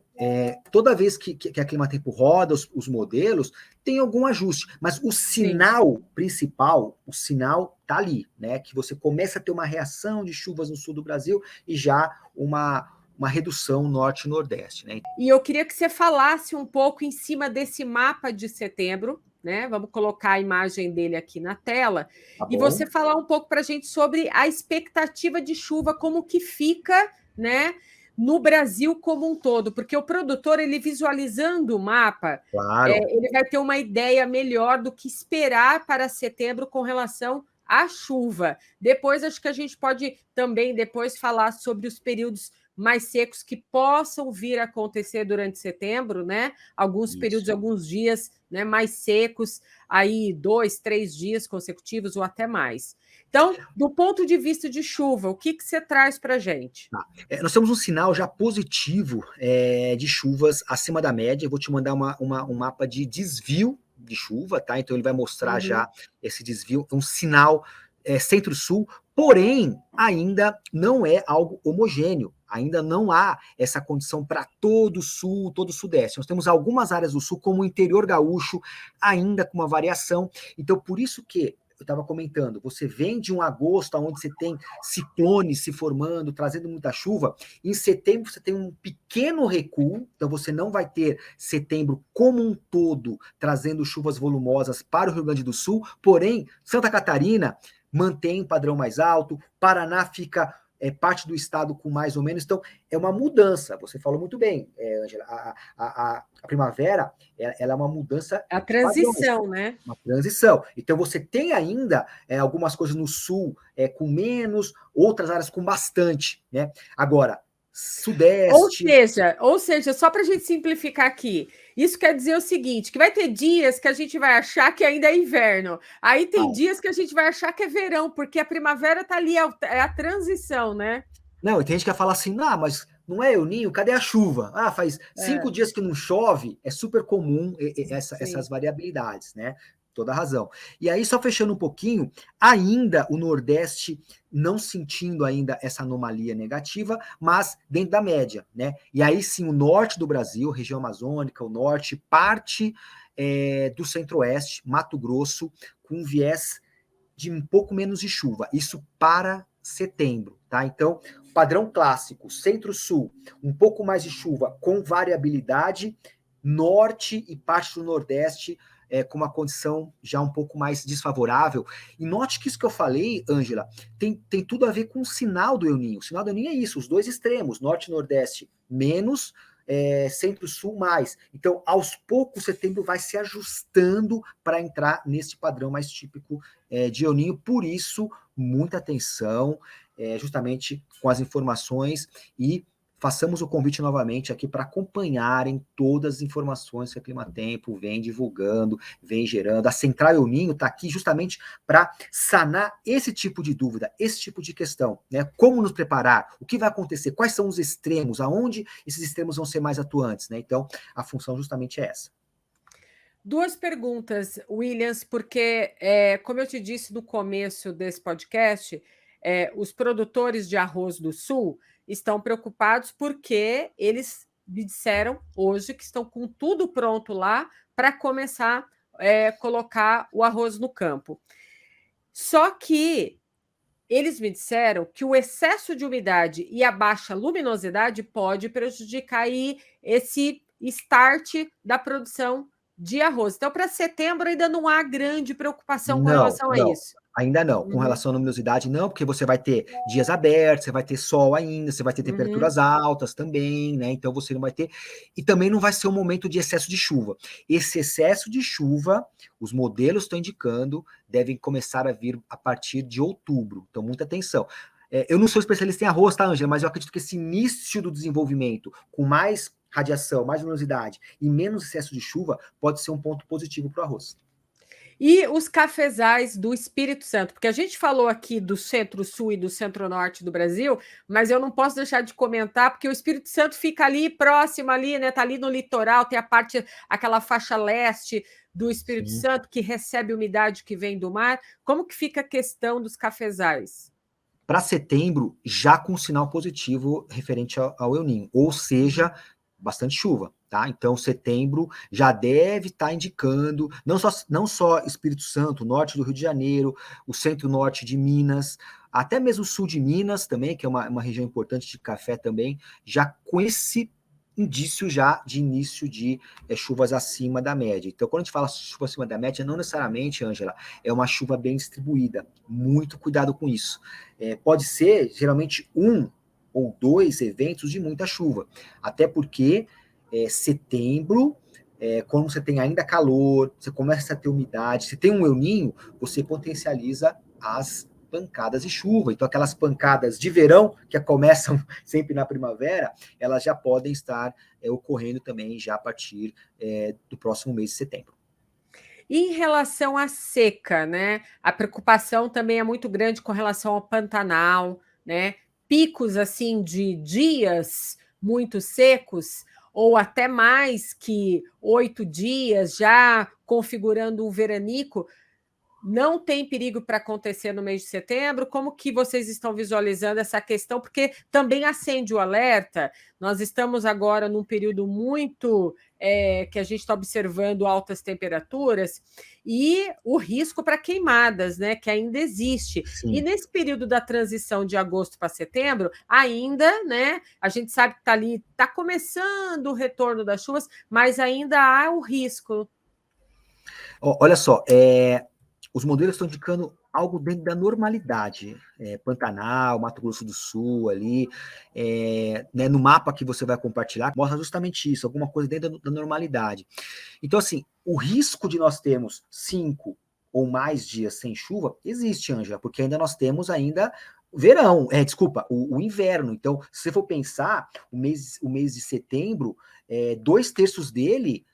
S2: toda vez que a Climatempo roda os modelos, tem algum ajuste, mas o
S1: Sim.
S2: sinal principal, o sinal tá ali, né, que você começa a ter uma reação de chuvas no sul do Brasil e já uma redução norte e nordeste, né?
S1: E eu queria que você falasse um pouco em cima desse mapa de setembro, né? Vamos colocar a imagem dele aqui na tela,
S2: Tá
S1: e você
S2: bom?
S1: falar um pouco para a gente sobre a expectativa de chuva, como que fica, né? No Brasil como um todo, porque o produtor, ele visualizando o mapa,
S2: Claro.
S1: ele vai ter uma ideia melhor do que esperar para setembro com relação à chuva. Depois, acho que a gente pode também depois falar sobre os períodos mais secos que possam vir a acontecer durante setembro, né? Alguns períodos,
S2: Isso.
S1: alguns dias, né, mais secos, aí 2, 3 dias consecutivos ou até mais. Então, do ponto de vista de chuva, o que você traz para a gente?
S2: Tá. Nós temos um sinal já positivo de chuvas acima da média. Eu vou te mandar um mapa de desvio de chuva, tá? Então ele vai mostrar
S1: Uhum.
S2: já esse desvio, um sinal centro-sul, porém ainda não é algo homogêneo. Ainda não há essa condição para todo o sul, todo o sudeste. Nós temos algumas áreas do sul, como o interior gaúcho, ainda com uma variação. Então, por isso que eu estava comentando, você vem de um agosto onde você tem ciclones se formando, trazendo muita chuva, em setembro você tem um pequeno recuo, então você não vai ter setembro como um todo trazendo chuvas volumosas para o Rio Grande do Sul, porém, Santa Catarina mantém um padrão mais alto, Paraná fica parte do estado com mais ou menos, então é uma mudança, você falou muito bem, Angela, a primavera ela é uma mudança
S1: A
S2: de padrões,
S1: transição, né?
S2: uma transição. Então você tem ainda algumas coisas no sul com menos, outras áreas com bastante, né? Agora, sudeste.
S1: Ou seja, só para a gente simplificar aqui, isso quer dizer o seguinte: que vai ter dias que a gente vai achar que ainda é inverno, aí tem dias que a gente vai achar que é verão, porque a primavera está ali, é a transição, né?
S2: Não, e tem gente que vai falar assim, não, mas não é El Ninho, cadê a chuva? Ah, faz
S1: É,
S2: 5 dias que não chove, é super comum essas
S1: sim.
S2: variabilidades, né? Toda razão. E aí, só fechando um pouquinho, ainda o Nordeste não sentindo ainda essa anomalia negativa, mas dentro da média, né? E aí sim, o norte do Brasil, região amazônica, o norte, parte do centro-oeste, Mato Grosso, com viés de um pouco menos de chuva. Isso para setembro, tá? Então, padrão clássico, centro-sul, um pouco mais de chuva com variabilidade, norte e parte do nordeste com uma condição já um pouco mais desfavorável. E note que isso que eu falei, Ângela, tem tudo a ver com o sinal do El Niño. O sinal do El Niño é isso, os dois extremos, norte e nordeste menos, centro-sul mais. Então, aos poucos, setembro vai se ajustando para entrar nesse padrão mais típico de El Niño. Por isso, muita atenção, justamente com as informações e façamos o convite novamente aqui para acompanharem todas as informações que a Climatempo vem divulgando, vem gerando. A Central El Ninho está aqui justamente para sanar esse tipo de dúvida, esse tipo de questão, né? Como nos preparar, o que vai acontecer, quais são os extremos, aonde esses extremos vão ser mais atuantes, né? Então, a função justamente é essa.
S1: Duas perguntas, Williams, porque, como eu te disse no começo desse podcast, os produtores de arroz do Sul estão preocupados porque eles me disseram hoje que estão com tudo pronto lá para começar a colocar o arroz no campo. Só que eles me disseram que o excesso de umidade e a baixa luminosidade pode prejudicar aí esse start da produção de arroz. Então, para setembro ainda não há grande preocupação com
S2: Não,
S1: relação a
S2: não.
S1: isso.
S2: Ainda não. Com
S1: Uhum,
S2: relação à luminosidade, não, porque você vai ter dias abertos, você vai ter sol ainda, você vai ter
S1: uhum.
S2: temperaturas altas também, né? Então você não vai ter. E também não vai ser um momento de excesso de chuva. Esse excesso de chuva, os modelos estão indicando, devem começar a vir a partir de outubro. Então, muita atenção. Eu não sou especialista em arroz, tá, Ângela? Mas eu acredito que esse início do desenvolvimento, com mais radiação, mais luminosidade e menos excesso de chuva, pode ser um ponto positivo para o arroz.
S1: E os cafezais do Espírito Santo, porque a gente falou aqui do centro-sul e do centro-norte do Brasil, mas eu não posso deixar de comentar, porque o Espírito Santo fica ali próximo ali, né? Tá ali no litoral, tem a parte, aquela faixa leste do Espírito
S2: Sim.
S1: Santo que recebe umidade que vem do mar. Como que fica a questão dos cafezais?
S2: Para setembro, já com sinal positivo referente ao El Ninho, ou seja, bastante chuva, tá? Então, setembro já deve estar indicando, não só Espírito Santo, norte do Rio de Janeiro, o centro-norte de Minas, até mesmo o sul de Minas também, que é uma região importante de café também, já com esse indício já de início de chuvas acima da média. Então, quando a gente fala chuva acima da média, não necessariamente, Ângela, é uma chuva bem distribuída. Muito cuidado com isso. Pode ser, geralmente, um ou dois eventos de muita chuva. Até porque setembro, quando você tem ainda calor, você começa a ter umidade, se tem um El Ninho, você potencializa as pancadas de chuva. Então, aquelas pancadas de verão, que começam sempre na primavera, elas já podem estar ocorrendo também já a partir do próximo mês de setembro.
S1: E em relação à seca, né? A preocupação também é muito grande com relação ao Pantanal, né? Picos assim de dias muito secos, ou até mais que 8 dias, já configurando um veranico. Não tem perigo para acontecer no mês de setembro? Como que vocês estão visualizando essa questão? Porque também acende o alerta. Nós estamos agora num período muito que a gente está observando altas temperaturas e o risco para queimadas, né? Que ainda existe. E
S2: Sim.
S1: nesse período da transição de agosto para setembro, ainda, né? A gente sabe que está ali, está começando o retorno das chuvas, mas ainda há o risco.
S2: Olha só, os modelos estão indicando algo dentro da normalidade. Pantanal, Mato Grosso do Sul, ali, né, no mapa que você vai compartilhar, mostra justamente isso, alguma coisa dentro da normalidade. Então, assim, o risco de nós termos 5 ou mais dias sem chuva existe, Ângela, porque ainda nós temos ainda verão, desculpa, o inverno. Então, se você for pensar, o mês de setembro, 2/3 dele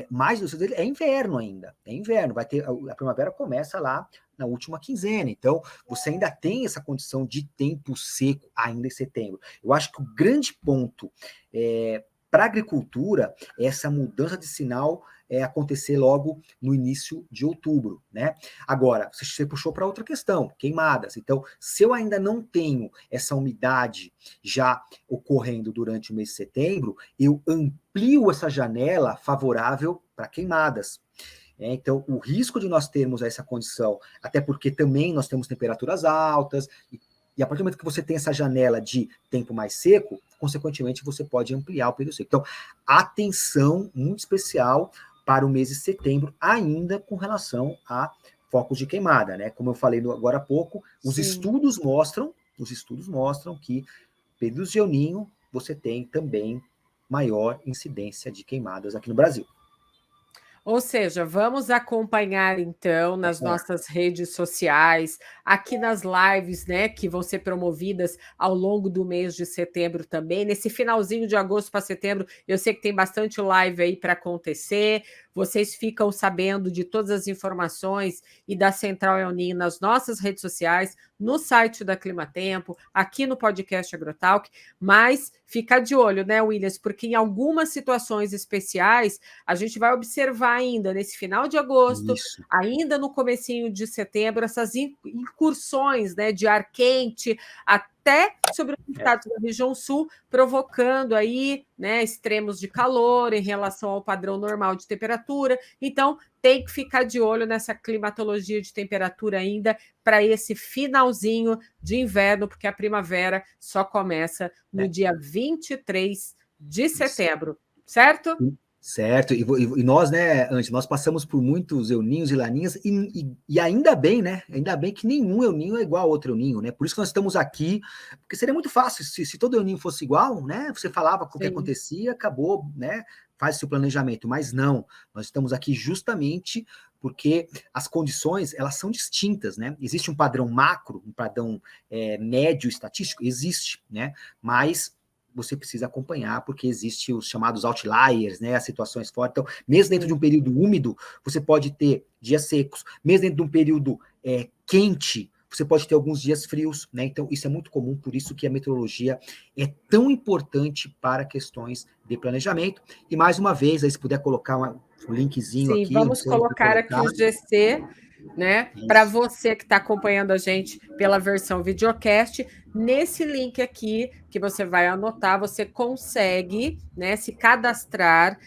S2: mais do dele é inverno ainda. É inverno. Vai ter a primavera começa lá na última quinzena. Então, você ainda tem essa condição de tempo seco ainda em setembro. Eu acho que o grande ponto para a agricultura é essa mudança de sinal acontecer logo no início de outubro, né? Agora, você puxou para outra questão, queimadas. Então, se eu ainda não tenho essa umidade já ocorrendo durante o mês de setembro, eu amplio essa janela favorável para queimadas. Então, o risco de nós termos essa condição, até porque também nós temos temperaturas altas, e a partir do momento que você tem essa janela de tempo mais seco, consequentemente você pode ampliar o período seco. Então, atenção muito especial para o mês de setembro, ainda com relação a focos de queimada, né? Como eu falei agora há pouco, os
S1: Sim.
S2: estudos mostram que períodos de El Ninho você tem também maior incidência de queimadas aqui no Brasil.
S1: Ou seja, vamos acompanhar então nas nossas redes sociais, aqui nas lives, né, que vão ser promovidas ao longo do mês de setembro também. Nesse finalzinho de agosto para setembro, eu sei que tem bastante live aí para acontecer. Vocês ficam sabendo de todas as informações e da Central El Ninho nas nossas redes sociais, no site da Climatempo, aqui no podcast Agrotalk, mas fica de olho, né, Williams, porque em algumas situações especiais a gente vai observar ainda nesse final de agosto,
S2: Isso.
S1: ainda no comecinho de setembro, essas incursões, né, de ar quente até sobre os estados da região sul, provocando aí, né, extremos de calor em relação ao padrão normal de temperatura. Então, tem que ficar de olho nessa climatologia de temperatura ainda para esse finalzinho de inverno, porque a primavera só começa no dia 23 de setembro, certo?
S2: Certo, e nós, né, antes, nós passamos por muitos euninhos e laninhas, e ainda bem, né? Ainda bem que nenhum euninho é igual a outro euninho, né? Por isso que nós estamos aqui, porque seria muito fácil, se todo euninho fosse igual, né? Você falava o que acontecia, acabou, né? Faz seu planejamento, mas não, nós estamos aqui justamente porque as condições, elas são distintas, né? Existe um padrão macro, um padrão médio estatístico? Existe, né? Mas você precisa acompanhar, porque existem os chamados outliers, né, as situações fortes. Então, mesmo dentro de um período úmido, você pode ter dias secos, mesmo dentro de um período quente, você pode ter alguns dias frios, né? Então, isso é muito comum, por isso que a meteorologia é tão importante para questões de planejamento. E, mais uma vez, aí, se puder colocar um linkzinho
S1: Sim,
S2: aqui, não
S1: vamos
S2: sei onde
S1: colocar aqui
S2: colocar.
S1: o GC, né? Para você que está acompanhando a gente pela versão videocast, nesse link aqui que você vai anotar, você consegue, né, se cadastrar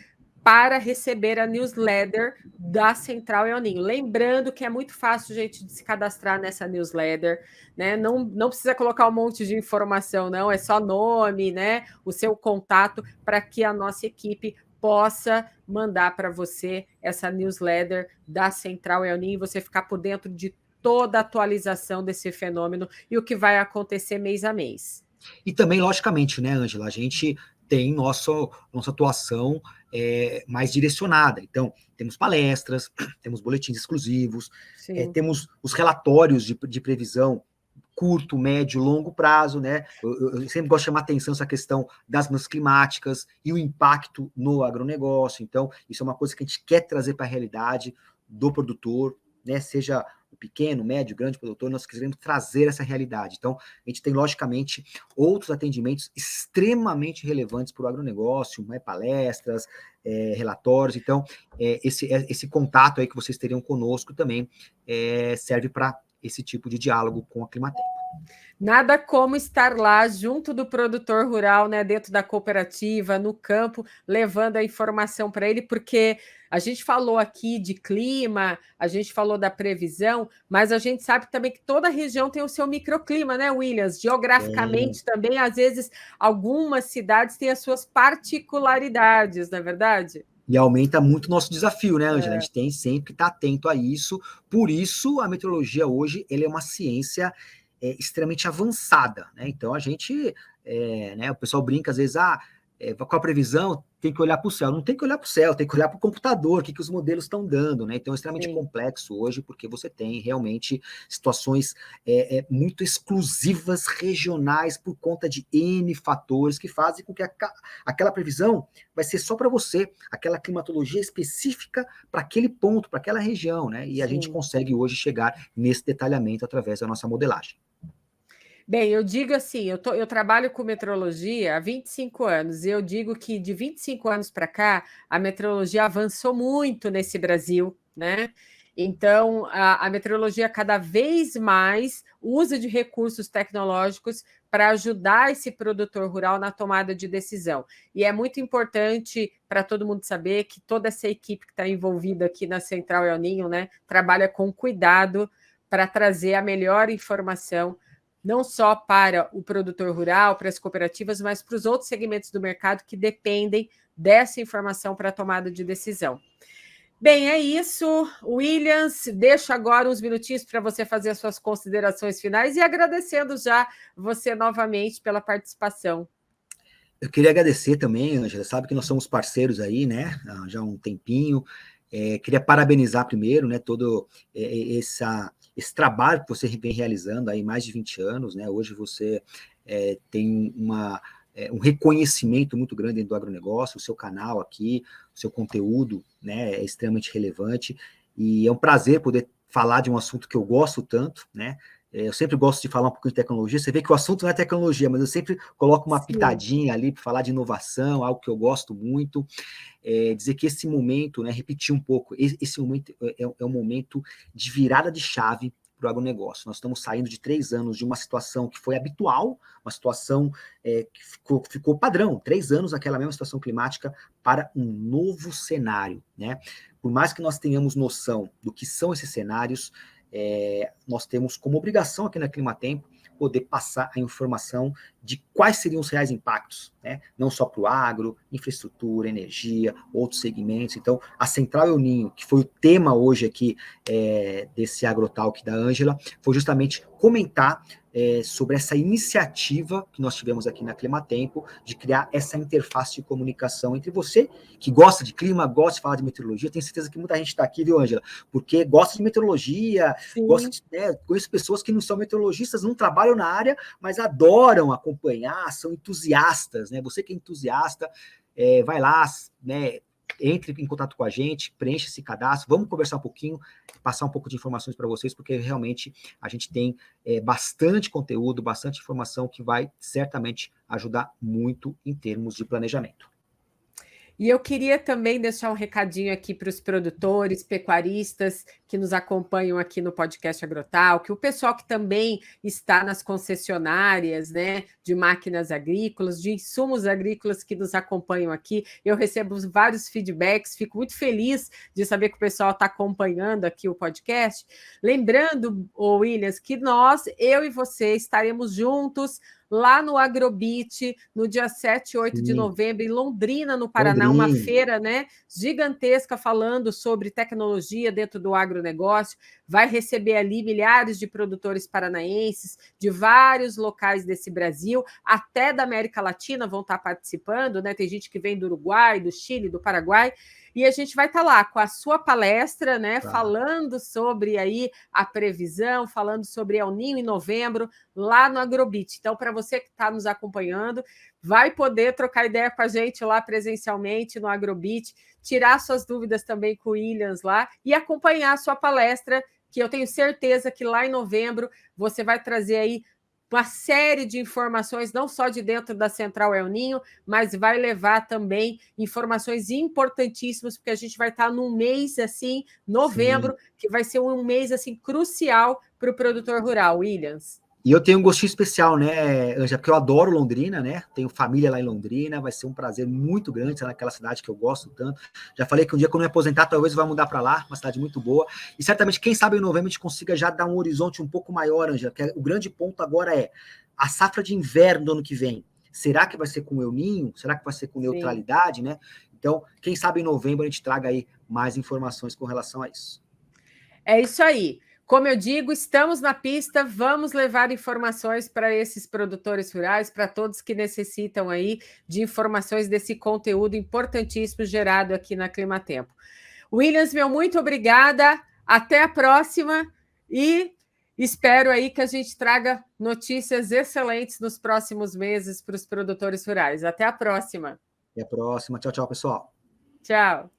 S1: para receber a newsletter da Central El Ninho. Lembrando que é muito fácil, gente, de se cadastrar nessa newsletter, né? Não precisa colocar um monte de informação, não, é só nome, né? O seu contato para que a nossa equipe possa mandar para você essa newsletter da Central El Ninho e você ficar por dentro de toda a atualização desse fenômeno e o que vai acontecer mês a mês.
S2: E também, logicamente, né, Ângela, a gente tem nossa atuação mais direcionada. Então, temos palestras, temos boletins exclusivos, temos os relatórios de previsão curto, médio, longo prazo, né? Eu sempre gosto de chamar atenção essa questão das mudanças climáticas e o impacto no agronegócio. Então, isso é uma coisa que a gente quer trazer para a realidade do produtor, né? Seja o pequeno, médio, grande produtor, nós queremos trazer essa realidade. Então, a gente tem, logicamente, outros atendimentos extremamente relevantes para o agronegócio, né? Palestras, relatórios. Então, esse contato aí que vocês teriam conosco também serve para esse tipo de diálogo com a Climatempo.
S1: Nada como estar lá junto do produtor rural, né, dentro da cooperativa, no campo, levando a informação para ele, porque a gente falou aqui de clima, a gente falou da previsão, mas a gente sabe também que toda região tem o seu microclima, né, Williams? Geograficamente também, às vezes, algumas cidades têm as suas particularidades, não é verdade?
S2: E aumenta muito o nosso desafio, né, Ângela? A gente tem sempre que estar atento a isso. Por isso, a meteorologia hoje ele é uma ciência extremamente avançada, né? Então, a gente, né, o pessoal brinca às vezes, com a previsão, tem que olhar para o céu. Não tem que olhar para o céu, tem que olhar para o computador, o que os modelos estão dando, né? Então, é extremamente complexo hoje, porque você tem realmente situações muito exclusivas, regionais, por conta de N fatores que fazem com que aquela previsão vai ser só para você, aquela climatologia específica para aquele ponto, para aquela região, né? E a gente consegue hoje chegar nesse detalhamento através da nossa modelagem.
S1: Bem, eu digo assim, eu trabalho com meteorologia há 25 anos, e eu digo que de 25 anos para cá, a meteorologia avançou muito nesse Brasil, né? Então, a meteorologia cada vez mais usa de recursos tecnológicos para ajudar esse produtor rural na tomada de decisão. E é muito importante para todo mundo saber que toda essa equipe que está envolvida aqui na Central El Ninho, né, trabalha com cuidado para trazer a melhor informação não só para o produtor rural, para as cooperativas, mas para os outros segmentos do mercado que dependem dessa informação para a tomada de decisão. Bem, é isso. Williams, deixo agora uns minutinhos para você fazer as suas considerações finais e agradecendo já você novamente pela participação.
S2: Eu queria agradecer também, Ângela, sabe que nós somos parceiros aí, né, já há um tempinho, Queria parabenizar primeiro, né, todo esse trabalho que você vem realizando aí mais de 20 anos, né? Hoje você tem um reconhecimento muito grande dentro do agronegócio, o seu canal aqui, o seu conteúdo, né, é extremamente relevante, e é um prazer poder falar de um assunto que eu gosto tanto, né? Eu sempre gosto de falar um pouco de tecnologia. Você vê que o assunto não é tecnologia, mas eu sempre coloco uma pitadinha ali para falar de inovação, algo que eu gosto muito. Dizer que esse momento, né, repetir um pouco, esse momento é um momento de virada de chave para o agronegócio. Nós estamos saindo de 3 anos de uma situação que foi habitual, uma situação que ficou padrão, 3 anos aquela mesma situação climática, para um novo cenário, né? Por mais que nós tenhamos noção do que são esses cenários, nós temos como obrigação aqui na Climatempo poder passar a informação de quais seriam os reais impactos, né? Não só para o agro, infraestrutura, energia, outros segmentos. Então, a Central El Ninho, que foi o tema hoje aqui desse AgroTalk da Ângela, foi justamente comentar sobre essa iniciativa que nós tivemos aqui na Climatempo, de criar essa interface de comunicação entre você, que gosta de clima, gosta de falar de meteorologia. Tenho certeza que muita gente está aqui, viu, Ângela? Porque gosta de meteorologia, gosta de, conheço pessoas que não são meteorologistas, não trabalham na área, mas adoram acompanhar, são entusiastas, né? Você que é entusiasta, vai lá, né? Entre em contato com a gente, preencha esse cadastro, vamos conversar um pouquinho, passar um pouco de informações para vocês, porque realmente a gente tem bastante conteúdo, bastante informação que vai certamente ajudar muito em termos de planejamento.
S1: E eu queria também deixar um recadinho aqui para os produtores, pecuaristas que nos acompanham aqui no podcast AgroTalk, o pessoal que também está nas concessionárias, né, de máquinas agrícolas, de insumos agrícolas que nos acompanham aqui. Eu recebo vários feedbacks, fico muito feliz de saber que o pessoal está acompanhando aqui o podcast. Lembrando, Williams, que eu e você estaremos juntos lá no Agrobit, no dia 7 e 8 de novembro, em Londrina, no Paraná, uma feira, né, gigantesca falando sobre tecnologia dentro do agronegócio. Vai receber ali milhares de produtores paranaenses de vários locais desse Brasil, até da América Latina vão estar participando, né? Tem gente que vem do Uruguai, do Chile, do Paraguai, e a gente vai estar lá com a sua palestra, né, falando sobre aí a previsão, falando sobre El Ninho em novembro, lá no Agrobit. Então, para você que está nos acompanhando, vai poder trocar ideia com a gente lá presencialmente no Agrobit, tirar suas dúvidas também com o Williams lá e acompanhar a sua palestra, que eu tenho certeza que lá em novembro você vai trazer aí uma série de informações, não só de dentro da Central El Ninho, mas vai levar também informações importantíssimas, porque a gente vai estar num mês assim, novembro, que vai ser um mês assim crucial para o produtor rural, Williams.
S2: E eu tenho um gostinho especial, né, Ângela, porque eu adoro Londrina, né? Tenho família lá em Londrina, vai ser um prazer muito grande estar naquela cidade que eu gosto tanto. Já falei que um dia, quando eu me aposentar, talvez eu vá mudar para lá, uma cidade muito boa. E certamente, quem sabe em novembro a gente consiga já dar um horizonte um pouco maior, Ângela, porque o grande ponto agora é a safra de inverno do ano que vem. Será que vai ser com El Ninho? Será que vai ser com neutralidade, né? Então, quem sabe em novembro a gente traga aí mais informações com relação a isso.
S1: É isso aí. Como eu digo, estamos na pista, vamos levar informações para esses produtores rurais, para todos que necessitam aí de informações desse conteúdo importantíssimo gerado aqui na Climatempo. Williams, muito obrigada, até a próxima e espero aí que a gente traga notícias excelentes nos próximos meses para os produtores rurais. Até a próxima.
S2: Até a próxima. Tchau, tchau, pessoal.
S1: Tchau.